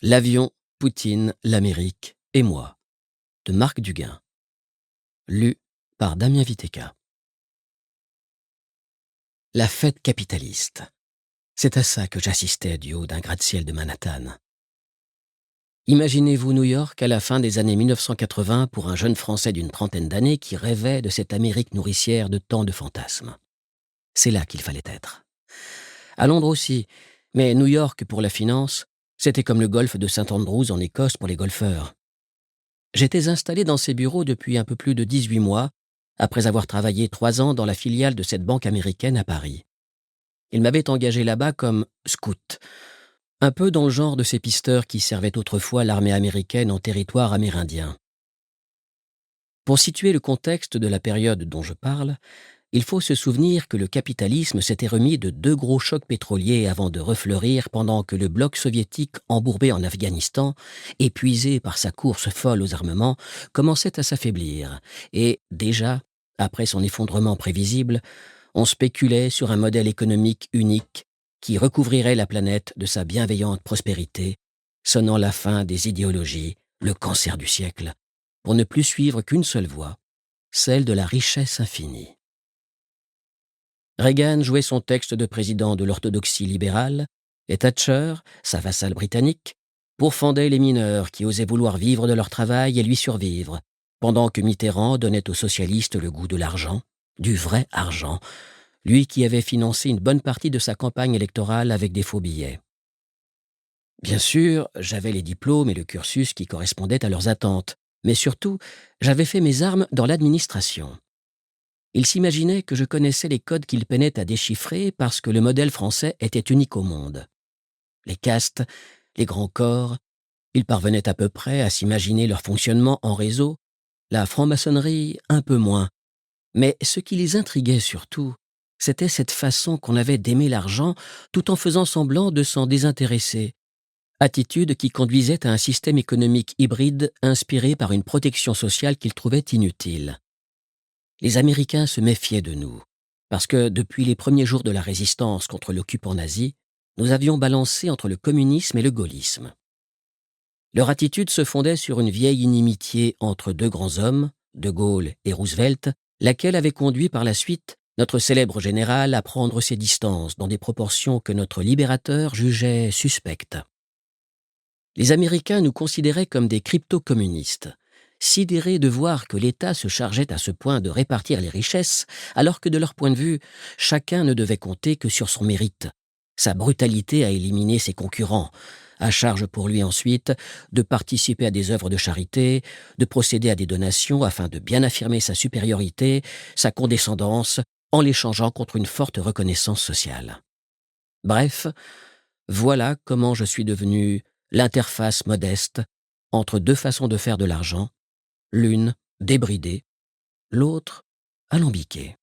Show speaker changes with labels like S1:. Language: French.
S1: L'avion, Poutine, l'Amérique et moi, de Marc Duguin. Lu par Damien Viteka. La fête capitaliste. C'est à ça que j'assistais du haut d'un gratte-ciel de Manhattan. Imaginez-vous New York à la fin des années 1980 pour un jeune Français d'une trentaine d'années qui rêvait de cette Amérique nourricière de tant de fantasmes. C'est là qu'il fallait être. À Londres aussi, mais New York pour la finance, c'était comme le golfe de St Andrews en Écosse pour les golfeurs. J'étais installé dans ces bureaux depuis un peu plus de 18 mois, après avoir travaillé 3 ans dans la filiale de cette banque américaine à Paris. Ils m'avaient engagé là-bas comme scout, un peu dans le genre de ces pisteurs qui servaient autrefois l'armée américaine en territoire amérindien. Pour situer le contexte de la période dont je parle, il faut se souvenir que le capitalisme s'était remis de 2 gros chocs pétroliers avant de refleurir pendant que le bloc soviétique embourbé en Afghanistan, épuisé par sa course folle aux armements, commençait à s'affaiblir. Et déjà, après son effondrement prévisible, on spéculait sur un modèle économique unique qui recouvrirait la planète de sa bienveillante prospérité, sonnant la fin des idéologies, le cancer du siècle, pour ne plus suivre qu'une seule voie, celle de la richesse infinie. Reagan jouait son texte de président de l'orthodoxie libérale, et Thatcher, sa vassale britannique, pourfendait les mineurs qui osaient vouloir vivre de leur travail et lui survivre, pendant que Mitterrand donnait aux socialistes le goût de l'argent, du vrai argent, lui qui avait financé une bonne partie de sa campagne électorale avec des faux billets. Bien sûr, j'avais les diplômes et le cursus qui correspondaient à leurs attentes, mais surtout, j'avais fait mes armes dans l'administration. Ils s'imaginaient que je connaissais les codes qu'ils peinaient à déchiffrer parce que le modèle français était unique au monde. Les castes, les grands corps, ils parvenaient à peu près à s'imaginer leur fonctionnement en réseau, la franc-maçonnerie un peu moins. Mais ce qui les intriguait surtout, c'était cette façon qu'on avait d'aimer l'argent tout en faisant semblant de s'en désintéresser. Attitude qui conduisait à un système économique hybride inspiré par une protection sociale qu'ils trouvaient inutile. Les Américains se méfiaient de nous, parce que depuis les premiers jours de la résistance contre l'occupant nazi, nous avions balancé entre le communisme et le gaullisme. Leur attitude se fondait sur une vieille inimitié entre 2 grands hommes, De Gaulle et Roosevelt, laquelle avait conduit par la suite notre célèbre général à prendre ses distances dans des proportions que notre libérateur jugeait suspectes. Les Américains nous considéraient comme des crypto-communistes, sidérés de voir que l'État se chargeait à ce point de répartir les richesses, alors que de leur point de vue, chacun ne devait compter que sur son mérite, sa brutalité à éliminer ses concurrents, à charge pour lui ensuite de participer à des œuvres de charité, de procéder à des donations afin de bien affirmer sa supériorité, sa condescendance, en l'échangeant contre une forte reconnaissance sociale. Bref, voilà comment je suis devenu l'interface modeste entre 2 façons de faire de l'argent, l'une débridée, l'autre alambiquée.